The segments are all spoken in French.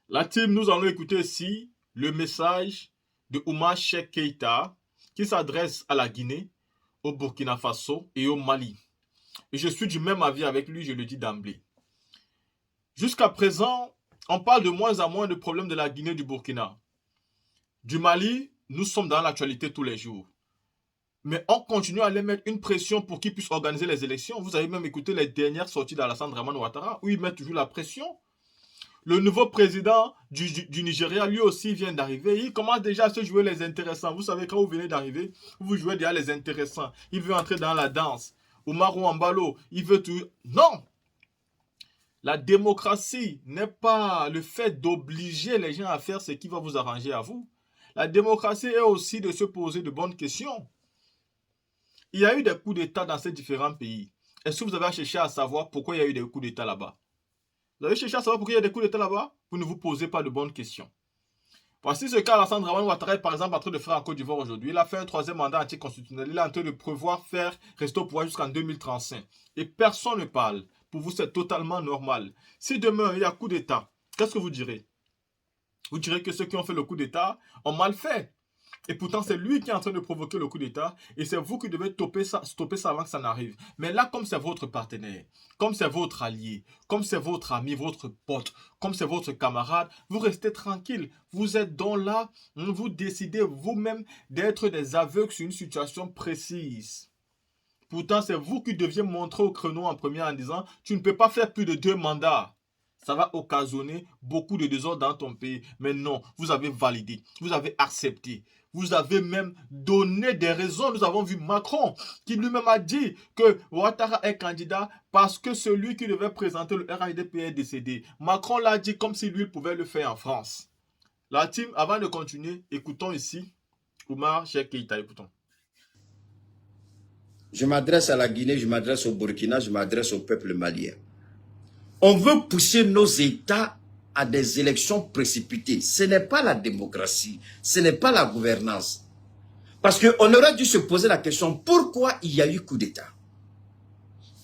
La team, nous allons écouter ici le message de Oumar Cheikh Keïta qui s'adresse à la Guinée, au Burkina Faso et au Mali. Et je suis du même avis avec lui, je le dis d'emblée. Jusqu'à présent, on parle de moins en moins de problèmes de la Guinée et du Burkina. Du Mali, nous sommes dans l'actualité tous les jours. Mais on continue à les mettre une pression pour qu'ils puissent organiser les élections. Vous avez même écouté les dernières sorties d'Alassane Draman Ouattara où ils mettent toujours la pression. Le nouveau président du Nigeria, lui aussi, vient d'arriver. Il commence déjà à se jouer les intéressants. Vous savez, quand vous venez d'arriver, vous jouez déjà les intéressants. Il veut entrer dans la danse. Oumar Ouambalo, il veut tout. Non! La démocratie n'est pas le fait d'obliger les gens à faire ce qui va vous arranger à vous. La démocratie est aussi de se poser de bonnes questions. Il y a eu des coups d'État dans ces différents pays. Est-ce que vous avez cherché à savoir pourquoi il y a eu des coups d'État là-bas? Vous avez cherché à savoir pourquoi il y a des coups d'État là-bas? Vous ne vous posez pas de bonnes questions. Voici ce qu'Alassane Draman Ouattara est par exemple en train de faire en Côte d'Ivoire aujourd'hui. Il a fait un troisième mandat anticonstitutionnel. Il est en train de prévoir faire rester au pouvoir jusqu'en 2035. Et personne ne parle. Pour vous, c'est totalement normal. Si demain il y a coup d'État, qu'est-ce que vous direz? Vous direz que ceux qui ont fait le coup d'État ont mal fait. Et pourtant, c'est lui qui est en train de provoquer le coup d'État et c'est vous qui devez stopper ça avant que ça n'arrive. Mais là, comme c'est votre partenaire, comme c'est votre allié, comme c'est votre ami, votre pote, comme c'est votre camarade, vous restez tranquille. Vous êtes donc là, vous décidez vous-même d'être des aveugles sur une situation précise. Pourtant, c'est vous qui deviez montrer au créneau en premier en disant tu ne peux pas faire plus de 2 mandats. Ça va occasionner beaucoup de désordre dans ton pays. Mais non, vous avez validé, vous avez accepté, vous avez même donné des raisons. Nous avons vu Macron qui lui-même a dit que Ouattara est candidat parce que celui qui devait présenter le RHDP est décédé. Macron l'a dit comme si lui pouvait le faire en France. La team, avant de continuer, écoutons ici Oumar Cheikh Keïta, écoutons. Je m'adresse à la Guinée, je m'adresse au Burkina, je m'adresse au peuple malien. On veut pousser nos États à des élections précipitées. Ce n'est pas la démocratie, ce n'est pas la gouvernance. Parce qu'on aurait dû se poser la question, pourquoi il y a eu coup d'État?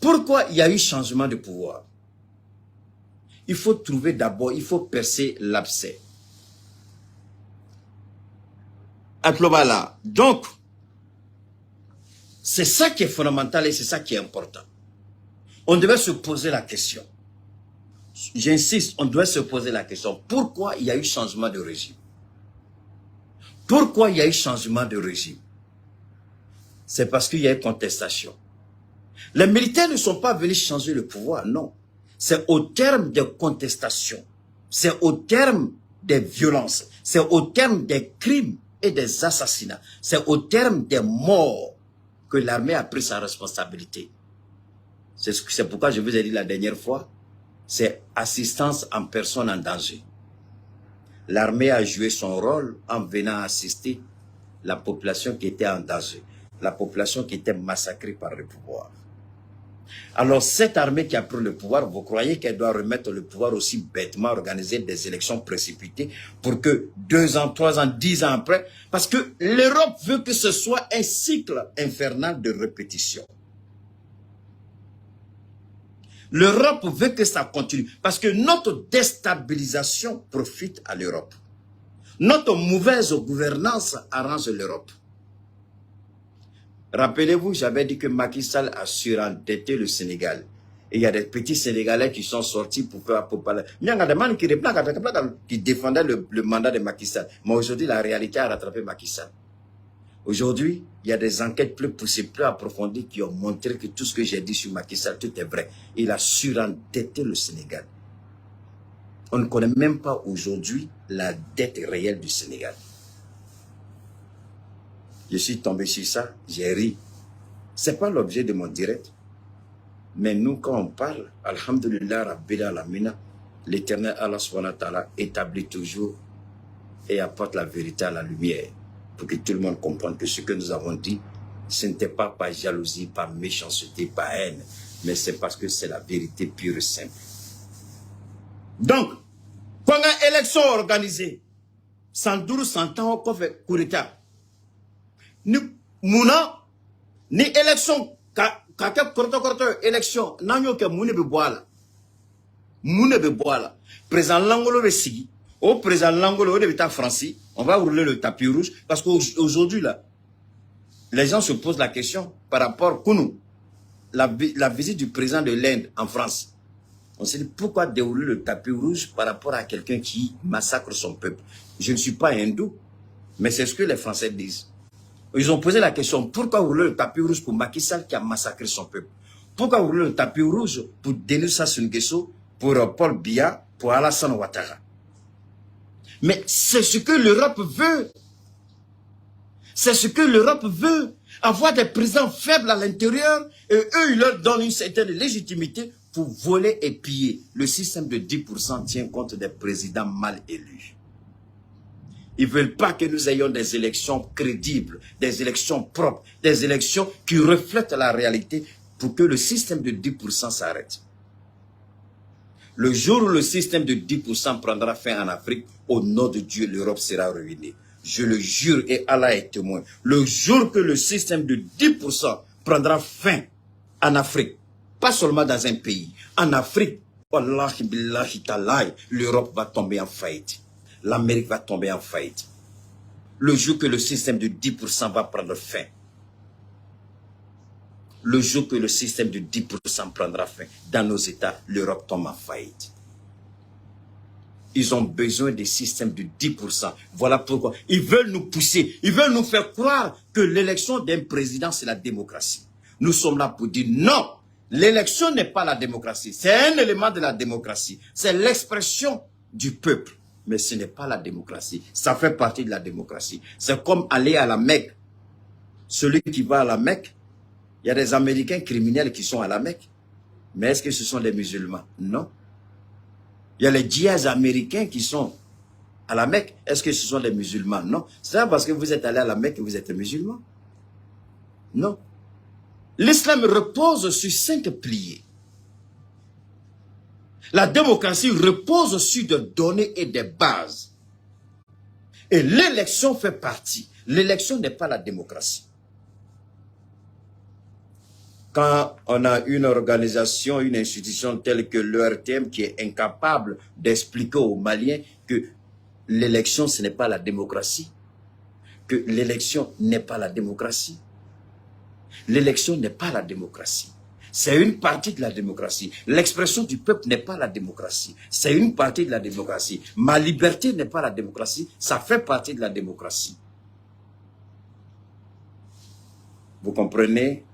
Pourquoi il y a eu changement de pouvoir? Il faut trouver d'abord, il faut percer l'abcès. Donc, c'est ça qui est fondamental et c'est ça qui est important. On devait se poser la question. J'insiste, on doit se poser la question. Pourquoi il y a eu changement de régime? Pourquoi il y a eu changement de régime? C'est parce qu'il y a eu contestation. Les militaires ne sont pas venus changer le pouvoir, non. C'est au terme des contestations. C'est au terme des violences. C'est au terme des crimes et des assassinats. C'est au terme des morts que l'armée a pris sa responsabilité. C'est pourquoi je vous ai dit la dernière fois, c'est assistance en personne en danger. L'armée a joué son rôle en venant assister la population qui était en danger, la population qui était massacrée par le pouvoir. Alors cette armée qui a pris le pouvoir, vous croyez qu'elle doit remettre le pouvoir aussi bêtement, organiser des élections précipitées pour que 2 ans, 3 ans, 10 ans après, parce que l'Europe veut que ce soit un cycle infernal de répétition. L'Europe veut que ça continue parce que notre déstabilisation profite à l'Europe. Notre mauvaise gouvernance arrange l'Europe. Rappelez-vous, j'avais dit que Macky Sall a surendetté le Sénégal. Et il y a des petits Sénégalais qui sont sortis pour parler. Il y a des gens qui défendaient le mandat de Macky Sall. Mais aujourd'hui, la réalité a rattrapé Macky Sall. Aujourd'hui, il y a des enquêtes plus poussées, plus approfondies qui ont montré que tout ce que j'ai dit sur Macky Sall, tout est vrai. Il a surendetté le Sénégal. On ne connaît même pas aujourd'hui la dette réelle du Sénégal. Je suis tombé sur ça, j'ai ri. Ce n'est pas l'objet de mon direct. Mais nous, quand on parle, Alhamdulillah, Rabbil Alamina, l'Éternel Allah subhanahu wa ta'ala établit toujours et apporte la vérité à la lumière pour que tout le monde comprenne que ce que nous avons dit, ce n'était pas par jalousie, par méchanceté, par haine, mais c'est parce que c'est la vérité pure et simple. Donc, quand il y a une élection organisée, 112, 100 ans, on fait coup d'État. Ni mouna, ni élection, kaka korto élection, nanyo ke moune be boala. Moune be boala. Président Langolo be sigi, Au président Langolo, au l'État français, on va rouler le tapis rouge parce qu'aujourd'hui, là, les gens se posent la question par rapport à nous, la visite du président de l'Inde en France. On s'est dit pourquoi dérouler le tapis rouge par rapport à quelqu'un qui massacre son peuple. Je ne suis pas hindou, mais c'est ce que les Français disent. Ils ont posé la question, pourquoi rouler le tapis rouge pour Macky Sall qui a massacré son peuple? Pourquoi rouler le tapis rouge pour Denis Sassou Nguesso, pour Paul Biya, pour Alassane Ouattara? Mais c'est ce que l'Europe veut. C'est ce que l'Europe veut. Avoir des présidents faibles à l'intérieur et eux, ils leur donnent une certaine légitimité pour voler et piller. Le système de 10% tient compte des présidents mal élus. Ils ne veulent pas que nous ayons des élections crédibles, des élections propres, des élections qui reflètent la réalité pour que le système de 10% s'arrête. Le jour où le système de 10% prendra fin en Afrique, au nom de Dieu, l'Europe sera ruinée. Je le jure et Allah est témoin. Le jour que le système de 10% prendra fin en Afrique, pas seulement dans un pays, en Afrique, wallahi billahi talaï, l'Europe va tomber en faillite. L'Amérique va tomber en faillite. Le jour que le système de 10% va prendre fin, le jour que le système de 10% prendra fin dans nos États, l'Europe tombe en faillite. Ils ont besoin des systèmes de 10%. Voilà pourquoi ils veulent nous pousser, ils veulent nous faire croire que l'élection d'un président, c'est la démocratie. Nous sommes là pour dire non, l'élection n'est pas la démocratie. C'est un élément de la démocratie. C'est l'expression du peuple. Mais ce n'est pas la démocratie. Ça fait partie de la démocratie. C'est comme aller à la Mecque. Celui qui va à la Mecque, il y a des Américains criminels qui sont à la Mecque. Mais est-ce que ce sont des musulmans? Non. Il y a les djihadistes américains qui sont à la Mecque. Est-ce que ce sont des musulmans? Non. C'est pas parce que vous êtes allé à la Mecque que vous êtes musulman. Non. L'islam repose sur 5 piliers. La démocratie repose sur des données et des bases. Et l'élection fait partie. L'élection n'est pas la démocratie. Quand on a une organisation, une institution telle que l'ERTM qui est incapable d'expliquer aux Maliens que l'élection, ce n'est pas la démocratie, que l'élection n'est pas la démocratie. L'élection n'est pas la démocratie. C'est une partie de la démocratie. L'expression du peuple n'est pas la démocratie. C'est une partie de la démocratie. Ma liberté n'est pas la démocratie. Ça fait partie de la démocratie. Vous comprenez?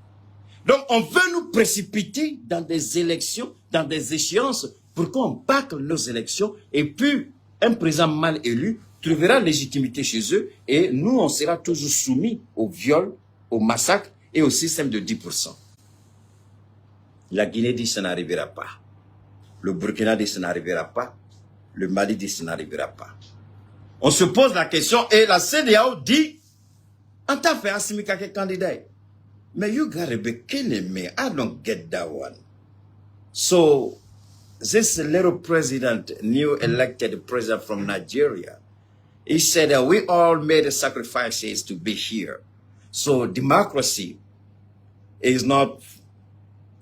Donc, on veut nous précipiter dans des élections, dans des échéances, pour qu'on bâcle nos élections, et puis un président mal élu trouvera légitimité chez eux, et nous, on sera toujours soumis au viol, au massacre et au système de 10%. La Guinée dit que ça n'arrivera pas. Le Burkina dit que ça n'arrivera pas. Le Mali dit que ça n'arrivera pas. On se pose la question, et la CEDEAO dit, en tant que Assimi Kake candidat, mais you gotta be kidding me. I don't get that one. So, this little president, new elected president from Nigeria, he said that we all made sacrifices to be here. So, democracy is not,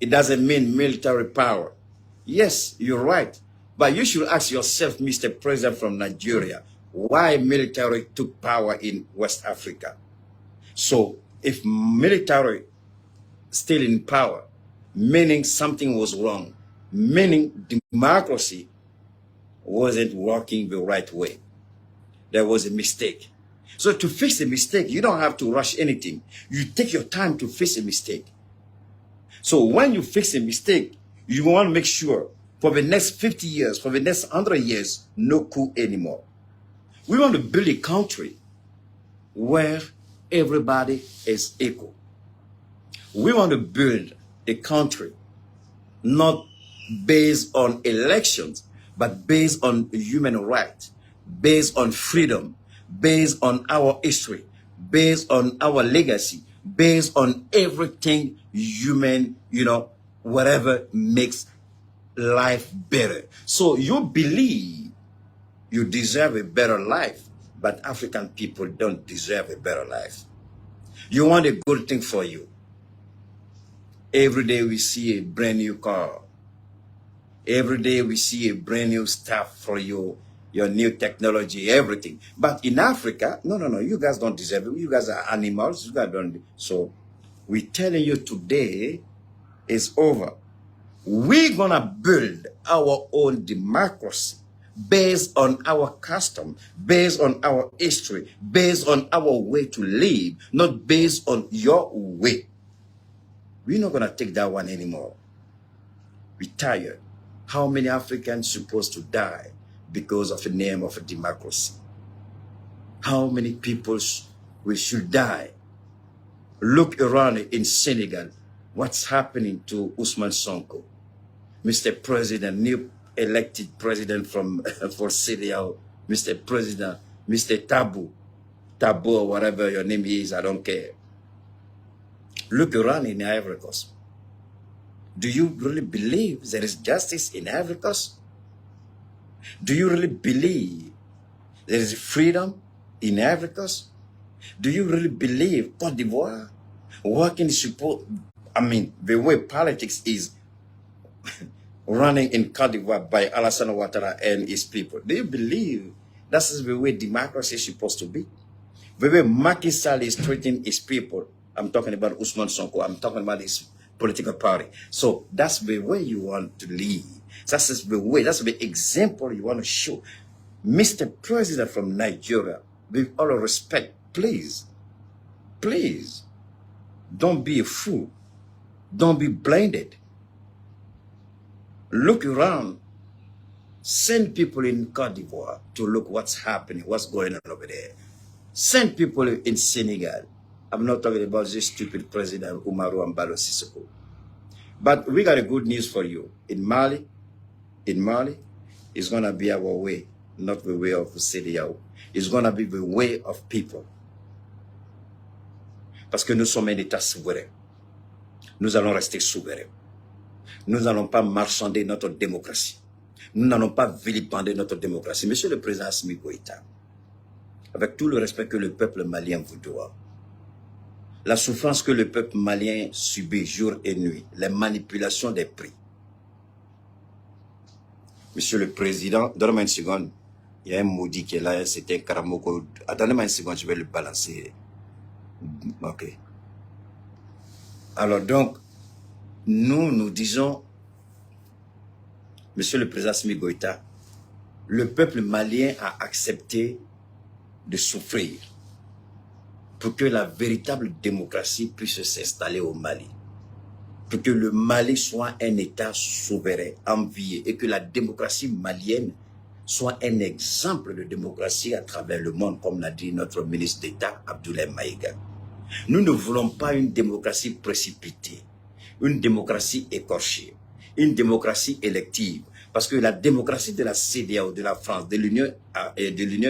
it doesn't mean military power. Yes, you're right. But you should ask yourself, Mr. President from Nigeria, why military took power in West Africa? So, if military still in power, meaning something was wrong, meaning democracy wasn't working the right way. There was a mistake. So to fix a mistake, you don't have to rush anything. You take your time to fix a mistake. So when you fix a mistake, you want to make sure for the next 50 years, for the next 100 years, no coup anymore. We want to build a country where everybody is equal. We want to build a country not based on elections, but based on human rights, based on freedom, based on our history, based on our legacy, based on everything human, whatever makes life better. So you believe you deserve a better life, but African people don't deserve a better life. You want a good thing for you. Every day we see a brand new car. Every day we see a brand new stuff for you, your new technology, everything. But in Africa, no, you guys don't deserve it. You guys are animals. You guys don't. So we're telling you today is over. We're gonna build our own democracy based on our custom, based on our history, based on our way to live, not based on your way. We're not gonna take that one anymore. We're tired. How many Africans supposed to die because of the name of a democracy? How many people we should die? Look around in Senegal. What's happening to Ousmane Sonko? Mr. President, new elected president from for CDAO, Mr. President, Mr. Tabou or whatever your name is, I don't care. Look around in Ivory Coast. Do you really believe there is justice in Ivory Coast? Do you really believe there is freedom in Ivory Coast? Do you really believe Côte d'Ivoire working support? I mean, the way politics is running in Côte d'Ivoire by Alassane Ouattara and his people. Do you believe that's the way democracy is supposed to be? The way Macky Sall is treating his people. I'm talking about Ousmane Sonko. I'm talking about his political party. So that's the way you want to lead. That's the way, that's the example you want to show. Mr. President from Nigeria, with all respect, please, don't be a fool. Don't be blinded. Look around. Send people in Côte d'Ivoire to look what's happening, what's going on over there. Send people in Senegal. I'm not talking about this stupid president, Umaru Ambalo Sissoko. But we got a good news for you. In Mali, it's going to be our way, not the way of CDAO. It's going to be the way of people. Parce que nous sommes un État souverain. Nous allons rester souverains. Nous n'allons pas marchander notre démocratie. Nous n'allons pas vilipender notre démocratie. Monsieur le Président Assimi Goïta, avec tout le respect que le peuple malien vous doit, la souffrance que le peuple malien subit jour et nuit, les manipulations des prix. Monsieur le Président, donne-moi une seconde. Il y a un maudit qui est là, c'est un Karamoko. Attendez-moi une seconde, je vais le balancer. Ok. Alors donc, nous disons, Monsieur le Président Assimi Goïta, le peuple malien a accepté de souffrir pour que la véritable démocratie puisse s'installer au Mali. Pour que le Mali soit un État souverain, envié, et que la démocratie malienne soit un exemple de démocratie à travers le monde, comme l'a dit notre ministre d'État, Abdoulaye Maïga. Nous ne voulons pas une démocratie précipitée, une démocratie écorchée, une démocratie élective. Parce que la démocratie de la CEDEAO, de la France, de l'Union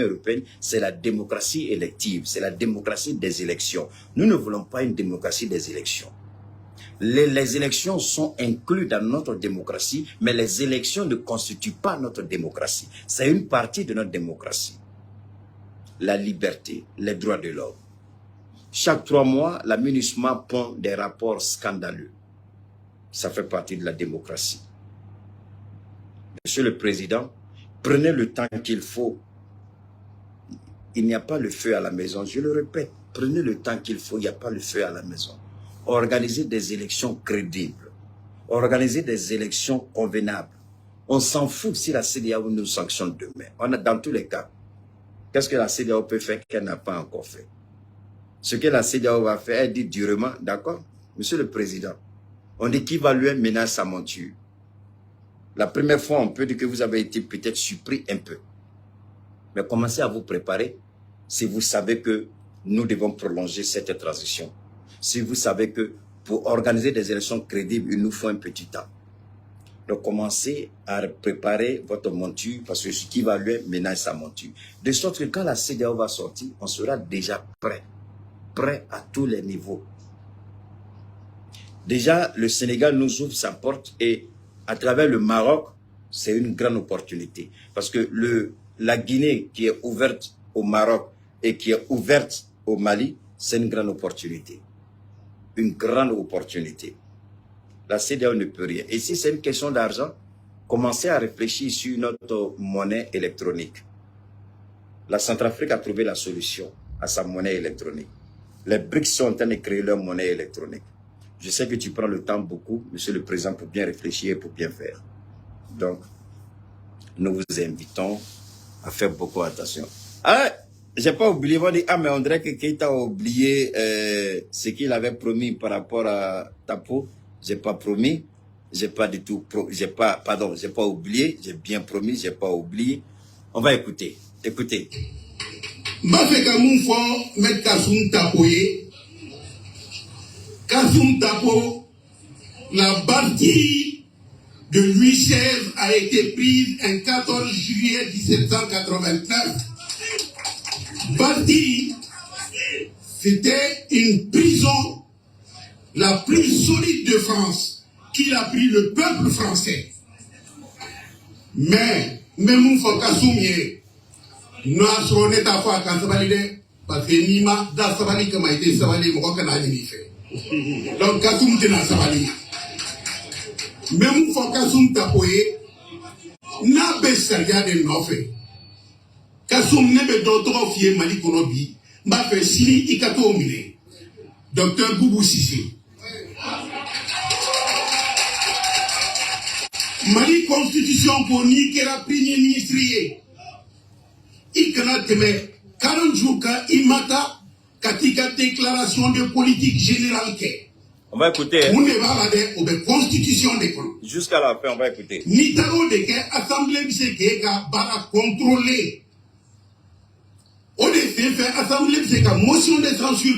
européenne, c'est la démocratie élective, c'est la démocratie des élections. Nous ne voulons pas une démocratie des élections. Les élections sont incluses dans notre démocratie, mais les élections ne constituent pas notre démocratie. C'est une partie de notre démocratie. La liberté, les droits de l'homme. Chaque 3 mois, la MINUSMA pond des rapports scandaleux. Ça fait partie de la démocratie. Monsieur le Président, prenez le temps qu'il faut. Il n'y a pas le feu à la maison, je le répète. Prenez le temps qu'il faut, il n'y a pas le feu à la maison. Organisez des élections crédibles. Organisez des élections convenables. On s'en fout si la CEDEAO nous sanctionne demain. On a, dans tous les cas, qu'est-ce que la CEDEAO peut faire qu'elle n'a pas encore fait? Ce que la CEDEAO va faire, elle dit durement, d'accord? Monsieur le Président, on dit qui va lui menacer sa monture. La première fois, on peut dire que vous avez été peut-être surpris un peu. Mais commencez à vous préparer si vous savez que nous devons prolonger cette transition. Si vous savez que pour organiser des élections crédibles, il nous faut un petit temps. Donc commencez à préparer votre monture parce que ce qui va lui ménager sa monture. De sorte que quand la CEDEAO va sortir, on sera déjà prêt. Prêt à tous les niveaux. Déjà, le Sénégal nous ouvre sa porte et à travers le Maroc, c'est une grande opportunité. Parce que la Guinée qui est ouverte au Maroc et qui est ouverte au Mali, c'est une grande opportunité. Une grande opportunité. La CEDEAO ne peut rien. Et si c'est une question d'argent, commencez à réfléchir sur notre monnaie électronique. La Centrafrique a trouvé la solution à sa monnaie électronique. Les BRICS sont en train de créer leur monnaie électronique. Je sais que tu prends le temps beaucoup, Monsieur le Président, pour bien réfléchir et pour bien faire. Donc, nous vous invitons à faire beaucoup attention. Ah, j'ai pas oublié, on dit, ah mais on dirait que Keïta a oublié ce qu'il avait promis par rapport à Tapo. J'ai pas promis, j'ai pas du tout, j'ai pas oublié, j'ai bien promis, j'ai pas oublié. On va écouter, écoutez. Kassoum Tapo, la bâtie de Louis XVI a été prise un 14 juillet 1789. Bâtie, c'était une prison la plus solide de France qu'il a pris le peuple français. Mais, même une fois Kassoum nous avons été à fois parce que Nima, dans Savali, comme a été Savali, fait. Donc, Kassoum te na Savali. Même fois Kassoum Tapoye, n'a pas saria de Nofé. Kassoum nebe d'autres fiers Mali Konobi, m'a fait Sili Ikato Mine. Docteur Boubou Sissi. Mali Constitution pour niquer la premier ministre. Il can'a temé 40 jours il mata katika déclaration de politique générale. On va écouter. On ne va pas de constitution de jusqu'à la fin, on va écouter. Nitaro de que assemblée de ka bara contrôler. On est fait assemblée de ka motion de censure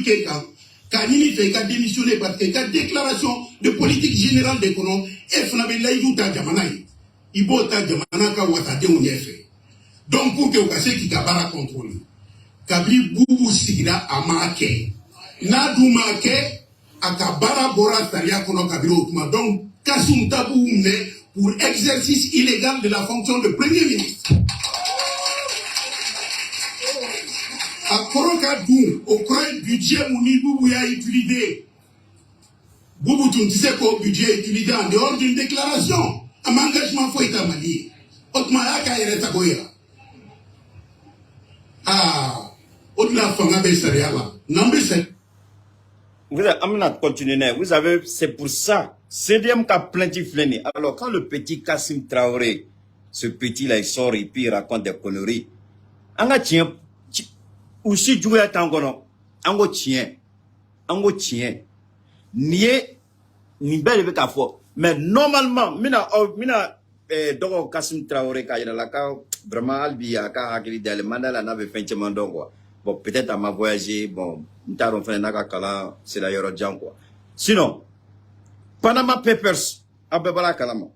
ka nini fait ka démissionner parce que ka déclaration de politique générale de kono e fnabe laïdu ta jamana yi. Ibo ta jamana ka watate on y fait. Donc, pour que vous cassiez qui kabara contrôle, kabli boubou sigira amake. Nadu make, akabara bora saria kono kabiro okuma. Donc, Kassoum Tapo ne pour exercice illégal de la fonction de premier ministre. Akoroka dou, au coin budget mouni boubou ya utilisé. Boubou tu sais qu'au budget utilisé en dehors d'une déclaration. Un engagement faut être mali. Otma yaka yere tagoya. Ah, au-delà vous avez continué. Vous avez, c'est pour ça. CDM qui a plaintif l'année. Alors, quand le petit Kassim Traoré, ce petit-là, il sort et puis il raconte des conneries. Anga tient, aussi joué à Tangono. Ango tient. Ni belle avec la foi. Mais normalement, donc Kassim Traoré, quand il a la vraiment, Albi, à Kahakili, le mandat, la nave fait un quoi. Bon, peut-être à ma voyager, bon, nous fait un kala, c'est la Yorodjan, quoi. Sinon, Panama Papers, à Bebala Kalama.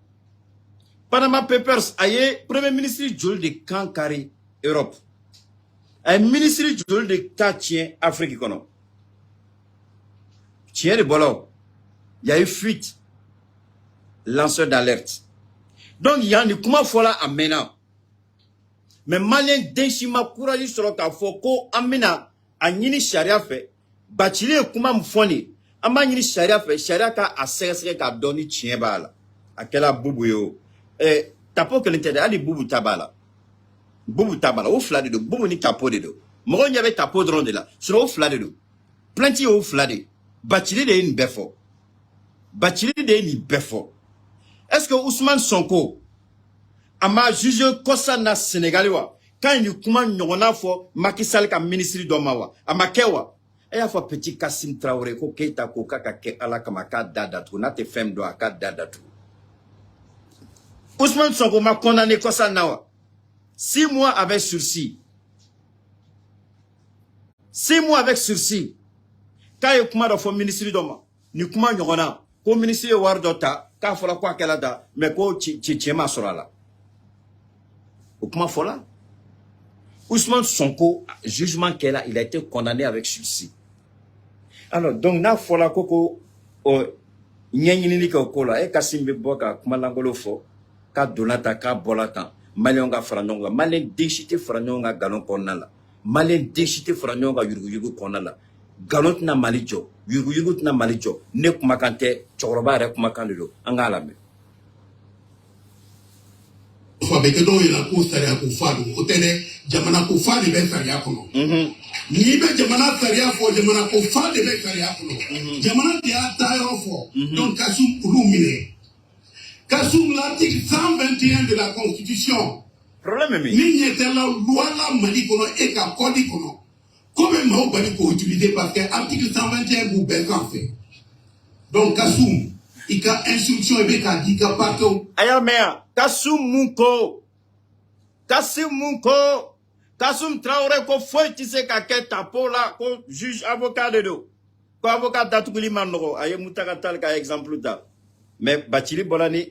Panama Papers, aïe, Premier ministre Jules de Kankari, Europe. Un ministre Jules de Katien, Afrique, kono. Tien de Bolo. Il y a eu fuite. Lanceur d'alerte. Donc, il y a une comment voilà à maintenant. Mais malien denchima courage sur le foko amena a nyini sharia fait bachili kuma mfoni ama nyini sharia fait sharia ka asese ka doni tien bala akela bubu yo tapo que l'intérêt ali bubu tabala o flade de bubu ni tapo de do mo nyabe tapo dron de là sur o flade de planti o flade bachili de une befo est-ce que Ousmane Sonko ama juge kosa na Sénégalais wa quand il kuma nyona fo Macky Sall ka ministre do mawa ama kewa e ya fo petit Kassim Traoré ko Keita ko kaka ke ala kama ka dada tu na te fem do aka dada tu Ousmane Sonko m'a condamné kosa nawa 6 mois avec sursis 6 mois avec sursis quand il kuma do fo ministre do ma ni kuma nyona ko ministre war dota ka fola kwa kala da mais ko chema sorala au comment fola Ousmane Sonko jugement qu'elle a il a été condamné avec sursis alors donc na fola koko nyenyini ka kola e Kassim be boka kuma langolo fo ka donata ka bolata malionga franonga malen déchité franonga galon konala malen déchité franonga yurugu konala galon na malijo yurugu na malijo ne kuma kante choroba re kuma kandelo angala me fo be ke do ila ko sariya ko fa do o tene jamana ko fa de be sariya kono ni be jamana sariya fo jamana ko fa de be sariya kono jamana dia tayo fo donc kasum rumine kasum l'article 121 de la constitution problème mi ni nyete la loi la mali kono e ka kodi kono comme ma bali ko utiliser parce que article 121 vous ben fait donc kasum ika instruction ebe ka dika pato aya mea kasum munko kasum Traoré ko foi ti se ka ke tapo la ko juge avocat de do ko avocat datukuli manoko aye mutaka tal ka exemple ta mais Bathily bolani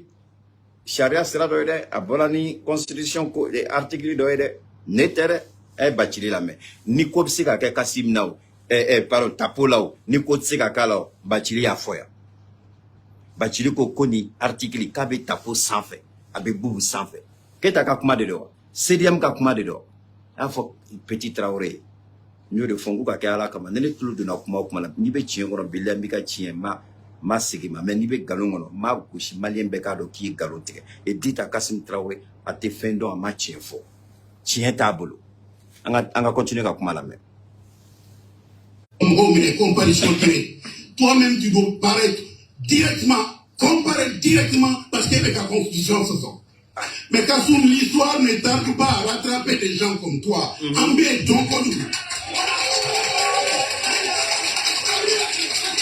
charia sera do de abolani constitution ko de article do de netere e Bathily la mais ni ko se ka ke kasim naw pardon tapo law ni ko se ka kala Bathily ya foya Bathily ko koni article kabe tapo sans fait abe bubu sans fait keta ka kuma de do CDM ka kuma de do a fo petit Traoré ñu de fongu ka kala kama ne tulu do na kuma la ni be chien ngoro bilia mbika chien ma sigima mais ni be galongono ma kushi malien be ka do ki galote et dit à Kassim Traoré a te fendo a ma chien fo chien tabolo anga continuer ka kuma la mais toi-même tu dois paraître directement, comparer directement parce qu'il y a la constitution ce sont. Mais Kassoum, l'histoire ne tarde pas à rattraper des gens comme toi. Ambé Donkodou.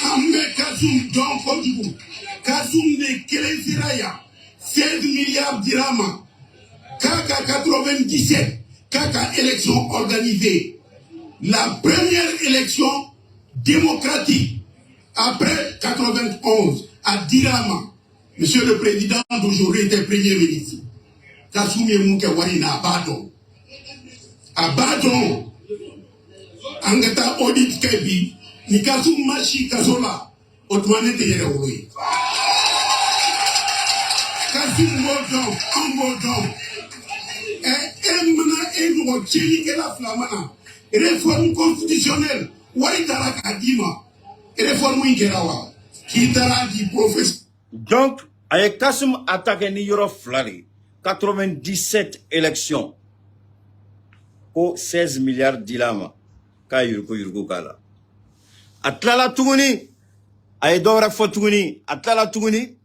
Ambé Kassoum Donkodou. Kassoum de Kelesiraya. 16 milliards dirhams. Kaka 97. Kaka élection organisée. La première élection démocratique après 91 à Dirama. Monsieur le Président d'aujourd'hui était Premier ministre. Kassoum Yemouke Warina à Badon. À Badon, Angata Audit Kebi, ni Kassoum Machi Kazola, Otouane Teyerewoui. Kassoum Bodon, Ambodon, et Mena et nous et la Flamana. Réforme constitutionnelle, Waitara Kadima, réforme Ingerawa, qui t'a dit professeur. Donc, avec Kassoum attaqué ni Yoro Flari, 97 élections, au 16 milliards d'ilama, ka yurko kala. Atlala Tuguni, Aedora Fotuguni, Atlala Tuguni,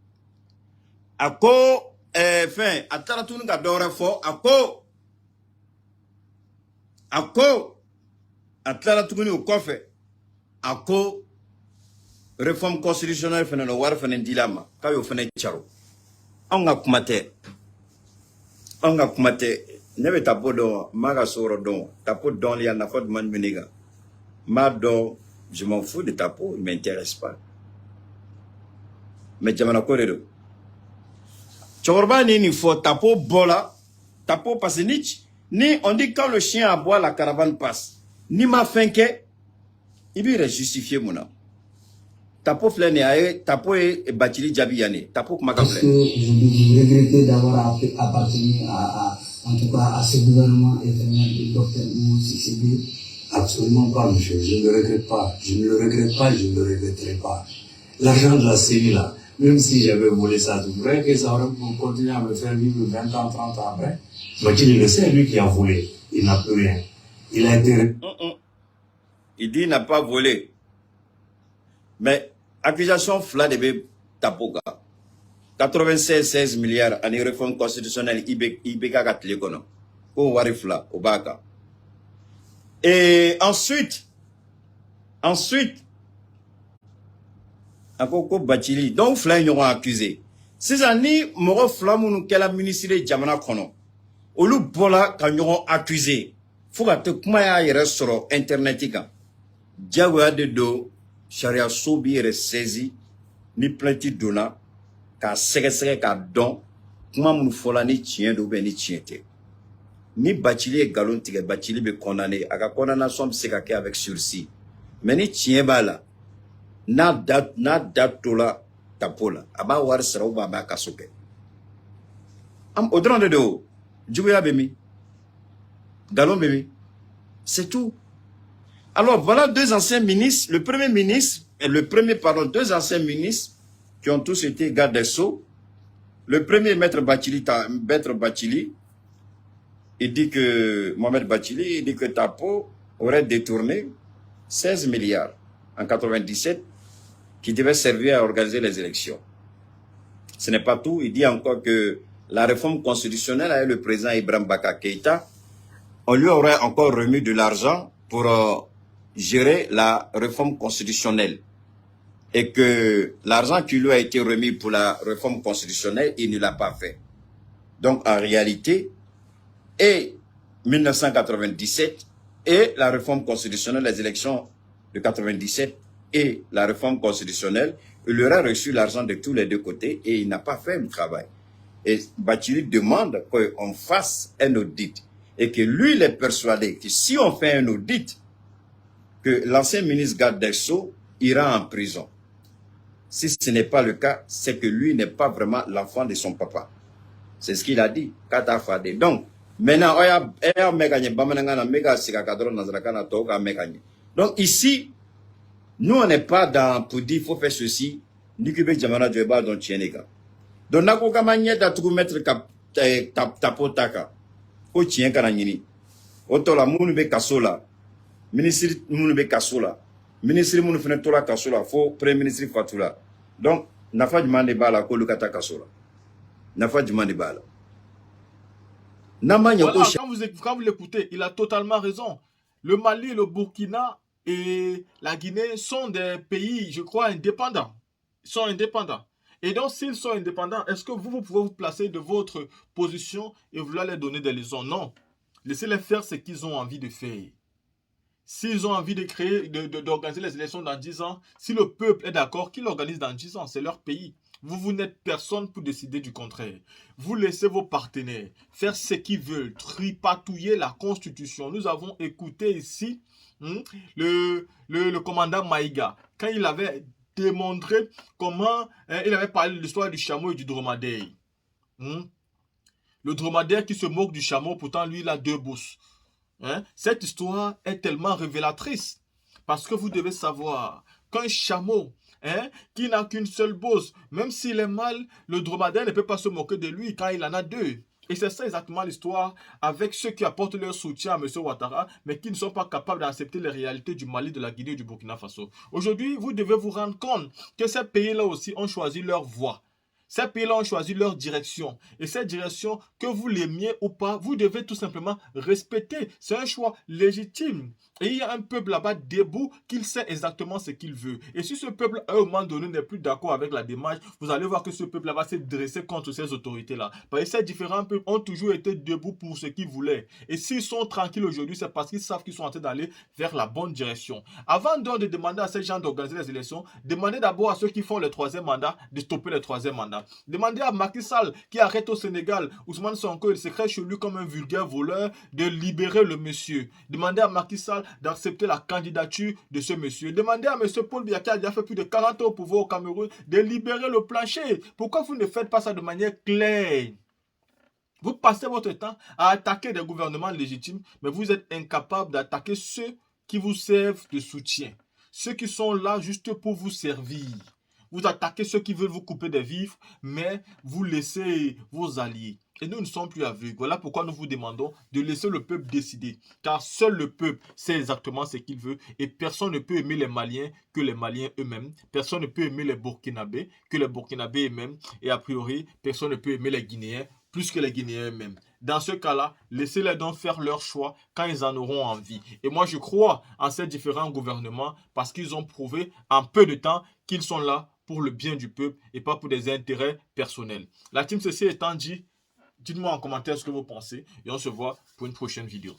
Ako, fin, Atlala Tuguni, Adora Fo, Ako, Atlala Tuguni au coffre, Ako, réforme constitutionnelle fene no war fene dilama kayo fene charo anga kumate nebe tapo do maga soro don tapo don li na fod man meniga ma do je m'en fous de tapo il m'intéresse pas mais jamana ko redo chorba ni faut tapo bola tapo passe ni on dit quand le chien aboie la caravane passe ni ma finke il peut justifier mon âme. Tapo flène aye, tapo et Bathily Djabiane, tapo kuma ka flène. Je regrette d'avoir appartenu en tout cas à ce gouvernement éternel du docteur Moussi Sidi. Absolument pas, monsieur. Je ne le regrette pas. Je ne le regrette pas, je ne le regretterai pas. L'argent de la CENI là, même si j'avais volé ça tout vrai, que ça aurait continué à me faire vivre 20 ans, 30 ans après. Bathily le sait, lui qui a volé. Il n'a plus rien. Il a été... Il dit il n'a pas volé. Mais accusation fla de tapoka 96 milliards en réforme constitutionnelle IBK Katlekono au warifla au baka. Et ensuite encore Bathily donc fla ils ont accusé ces années moro fla munu kela ministre de jamana kono olu bola kan ont accusé faut que kuma ya yere soro internetika diawa de do charia sobi est saisi ni plainte donna ka sege ka don kuma mun fola ni tien do be ni tiente ni Bathily e galon tige Bathily be condamné aka condamnation se ka ke avec sursis mais ni tien bala na date tola tapola aba war sera ba ba kasoke am odran de do juya bemi galon bemi c'est tout. Alors voilà deux anciens ministres, deux anciens ministres qui ont tous été gardes des Sceaux. Le premier, Maître Bathily, il dit que Mohamed Bachili, il dit que Tapo aurait détourné 16 milliards en 97 qui devaient servir à organiser les élections. Ce n'est pas tout. Il dit encore que la réforme constitutionnelle avec le président Ibrahim Baka Keïta, on lui aurait encore remis de l'argent pour gérer la réforme constitutionnelle. Et que l'argent qui lui a été remis pour la réforme constitutionnelle, il ne l'a pas fait. Donc en réalité, et 1997 et la réforme constitutionnelle, les élections de 97 et la réforme constitutionnelle, il aurait reçu l'argent de tous les deux côtés et il n'a pas fait le travail. Et Bachili demande qu'on fasse un audit et que lui, il est persuadé que si on fait un audit, que l'ancien ministre garde des Sceaux ira en prison. Si ce n'est pas le cas, c'est que lui n'est pas vraiment l'enfant de son papa. C'est ce qu'il a dit. Donc, maintenant, donc ici, nous on n'est pas dans pour dire il faut faire ceci. Donc, nako kama nyeta tuku mettre tapotaka o tien kana nyini otola munu be kasola ministre munu be kasola ministre munu fene tola kasola fo premier ministre fatula donc nafa demande bala ko lukata kasola nafa demande bala namanya Voilà, ko quand vous l'écoutez, il a totalement raison. Le Mali, le Burkina et la Guinée sont des pays, je crois, indépendants. Ils sont indépendants. Et donc, s'ils sont indépendants, est-ce que vous pouvez vous placer de votre position et vouloir leur donner des leçons? Non. Laissez-les faire ce qu'ils ont envie de faire. S'ils ont envie de créer, d'organiser les élections dans 10 ans, si le peuple est d'accord, qu'ils l'organisent dans 10 ans, c'est leur pays. Vous n'êtes personne pour décider du contraire. Vous laissez vos partenaires faire ce qu'ils veulent, tripatouiller la Constitution. Nous avons écouté ici le commandant Maïga, quand il avait démontré comment il avait parlé de l'histoire du chameau et du dromadaire. Le dromadaire qui se moque du chameau, pourtant lui il a 2 bosses. Cette histoire est tellement révélatrice. Parce que vous devez savoir qu'un chameau qui n'a qu'une seule bosse, même s'il est mâle, le dromadaire ne peut pas se moquer de lui quand il en a 2. Et c'est ça exactement l'histoire avec ceux qui apportent leur soutien à M. Ouattara, mais qui ne sont pas capables d'accepter les réalités du Mali, de la Guinée et du Burkina Faso. Aujourd'hui, vous devez vous rendre compte que ces pays-là aussi ont choisi leur voie. Ces pays-là ont choisi leur direction. Et cette direction, que vous l'aimiez ou pas, vous devez tout simplement respecter. C'est un choix légitime. Et il y a un peuple là-bas debout qui sait exactement ce qu'il veut. Et si ce peuple, à un moment donné, n'est plus d'accord avec la démarche, vous allez voir que ce peuple là-bas s'est dressé contre ces autorités-là. Parce que ces différents peuples ont toujours été debout pour ce qu'ils voulaient. Et s'ils sont tranquilles aujourd'hui, c'est parce qu'ils savent qu'ils sont en train d'aller vers la bonne direction. Avant donc de demander à ces gens d'organiser les élections, demandez d'abord à ceux qui font le 3e mandat de stopper le 3e mandat. Demandez à Macky Sall, qui arrête au Sénégal, Ousmane Sonko, il se crée chez lui comme un vulgaire voleur, de libérer le monsieur. Demandez à Macky Sall d'accepter la candidature de ce monsieur. Demandez à M. Paul Biya, qui a déjà fait plus de 40 ans au pouvoir au Cameroun, de libérer le plancher. Pourquoi vous ne faites pas ça de manière claire? Vous passez votre temps à attaquer des gouvernements légitimes, mais vous êtes incapable d'attaquer ceux qui vous servent de soutien. Ceux qui sont là juste pour vous servir. Vous attaquez ceux qui veulent vous couper des vivres, mais vous laissez vos alliés. Et nous ne sommes plus aveugles. Voilà pourquoi nous vous demandons de laisser le peuple décider. Car seul le peuple sait exactement ce qu'il veut. Et personne ne peut aimer les Maliens que les Maliens eux-mêmes. Personne ne peut aimer les Burkinabés que les Burkinabés eux-mêmes. Et a priori, personne ne peut aimer les Guinéens plus que les Guinéens eux-mêmes. Dans ce cas-là, laissez-les donc faire leur choix quand ils en auront envie. Et moi, je crois en ces différents gouvernements parce qu'ils ont prouvé en peu de temps qu'ils sont là pour le bien du peuple et pas pour des intérêts personnels. La team CC étant dit, dites-moi en commentaire ce que vous pensez et on se voit pour une prochaine vidéo.